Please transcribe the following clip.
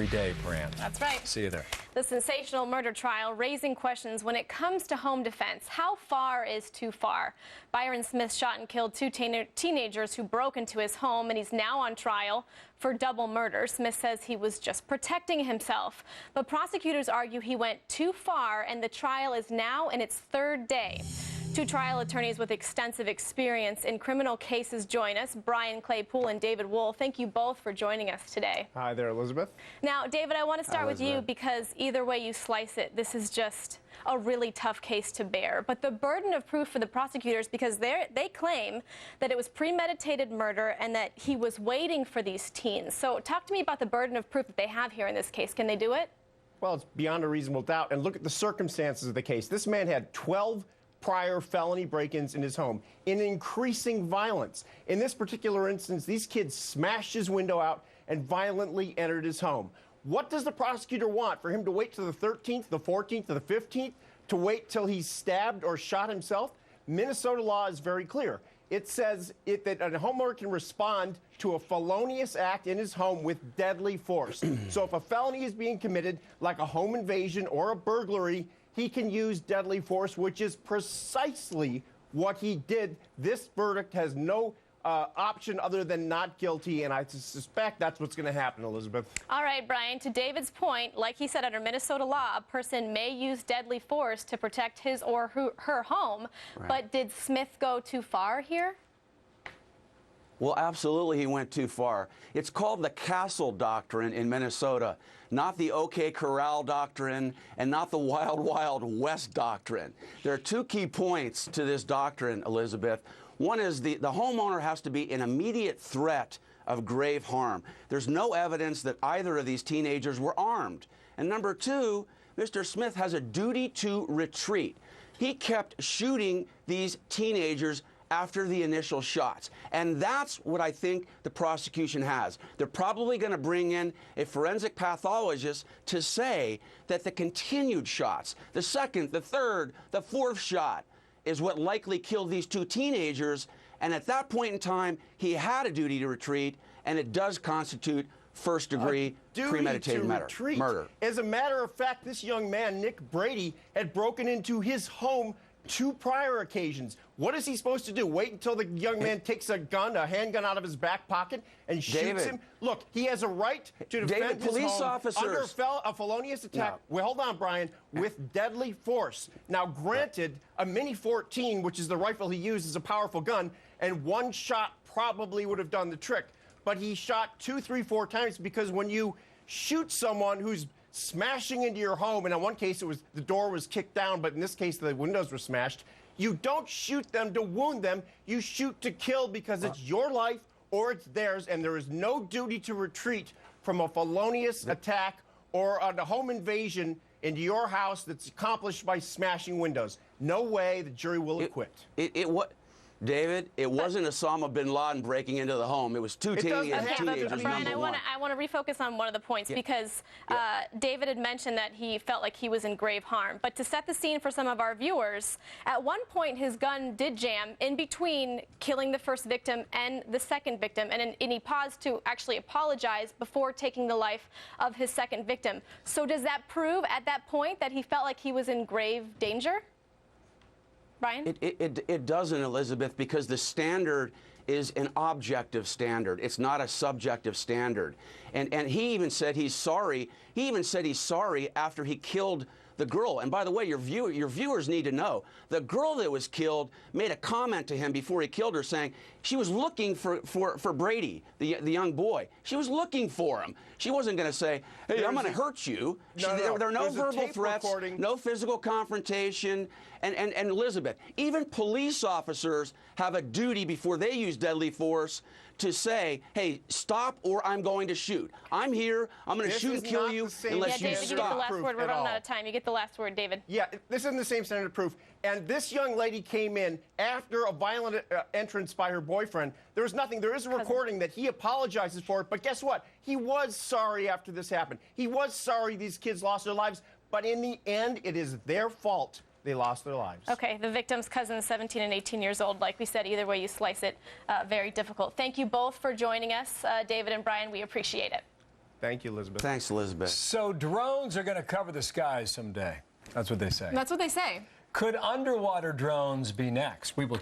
Every day, Brand. That's right. See you there. The sensational murder trial raising questions when it comes to home defense. How far is too far? Byron Smith shot and killed two teenagers who broke into his home, and he's now on trial for double murder. Smith says he was just protecting himself. But prosecutors argue he went too far, and the trial is now in its third day. Two trial attorneys with extensive experience in criminal cases join us, Brian Claypool and David Wohl. Thank you both for joining us today. Hi there, Elizabeth. Now, David, I want to start with you because either way you slice it, this is just a really tough case to bear. But the burden of proof for the prosecutors, because they claim that it was premeditated murder and that he was waiting for these teens. So talk to me about the burden of proof that they have here in this case. Can they do it? Well, it's beyond a reasonable doubt. And look at the circumstances of the case. This man had 12 prior felony break-ins in his home in increasing violence. In this particular instance, these kids smashed his window out and violently entered his home. What does the prosecutor want? For him to wait till the 13th, the 14th, or the 15th to wait till he's stabbed or shot himself? Minnesota law is very clear. It says that a homeowner can respond to a felonious act in his home with deadly force. So if a felony is being committed, like a home invasion or a burglary, he can use deadly force, which is precisely what he did. This verdict has no option other than not guilty, and I suspect that's what's going to happen, Elizabeth. All right, Brian, to David's point, like he said, under Minnesota law, a person may use deadly force to protect his or her home. Right. But did Smith go too far here? Well, absolutely, he went too far. It's called the Castle Doctrine in Minnesota, not the OK Corral Doctrine and not the Wild Wild West Doctrine. There are two key points to this doctrine, Elizabeth. One is the homeowner has to be in immediate threat of grave harm. There's no evidence that either of these teenagers were armed. And number two, Mr. Smith has a duty to retreat. He kept shooting these teenagers after the initial shots. And that's what I think the prosecution has. They're probably going to bring in a forensic pathologist to say that the continued shots, the second, the third, the fourth shot, is what likely killed these two teenagers. And at that point in time, he had a duty to retreat, and it does constitute first-degree premeditated murder. As a matter of fact, this young man, Nick Brady, had broken into his home 2 prior occasions. What is he supposed to do? Wait until the young man takes a handgun out of his back pocket and shoots him? Look, he has a right to defend his home under a felonious attack. No. Well, hold on, Brian, with deadly force. Now, granted, a Mini 14, which is the rifle he used, is a powerful gun, and one shot probably would have done the trick. But he shot 2, 3, 4 times because when you shoot someone who's smashing into your home, and in one case the door was kicked down, but in this case the windows were smashed, you don't shoot them to wound them, you shoot to kill because it's your life or it's theirs, and there is no duty to retreat from a felonious attack or a home invasion into your house that's accomplished by smashing windows. No way the jury will acquit. David, it wasn't Osama bin Laden breaking into the home. It was two teenagers. Brian, I want to refocus on one of the points because David had mentioned that he felt like he was in grave harm. But to set the scene for some of our viewers, at one point his gun did jam in between killing the first victim and the second victim, and he paused to actually apologize before taking the life of his second victim. So does that prove at that point that he felt like he was in grave danger? Brian? It doesn't, Elizabeth, because the standard is an objective standard. It's not a subjective standard. And he even said he's sorry. He even said he's sorry after he killed the girl. And by the way, your viewers need to know, the girl that was killed made a comment to him before he killed her saying she was looking for Brady, the young boy. She was looking for him. She wasn't going to say, hey, I'm going to hurt you. There are no verbal threats, no physical confrontation. And Elizabeth, even police officers have a duty before they use deadly force to say, hey, stop or I'm going to shoot. I'm here. I'm going to shoot and kill you unless you stop. You get the last word. We're running out of time. You get the last word, David. Yeah, this isn't the same standard of proof. And this young lady came in after a violent entrance by her boyfriend. There was nothing. There is a recording that he apologizes for it. But guess what? He was sorry after this happened. He was sorry these kids lost their lives. But in the end, it is their fault they lost their lives. Okay, the victim's cousins, 17 and 18 years old. Like we said, either way you slice it, very difficult. Thank you both for joining us, David and Brian. We appreciate it. Thank you, Elizabeth. Thanks, Elizabeth. So drones are going to cover the skies someday. That's what they say. That's what they say. Could underwater drones be next? We will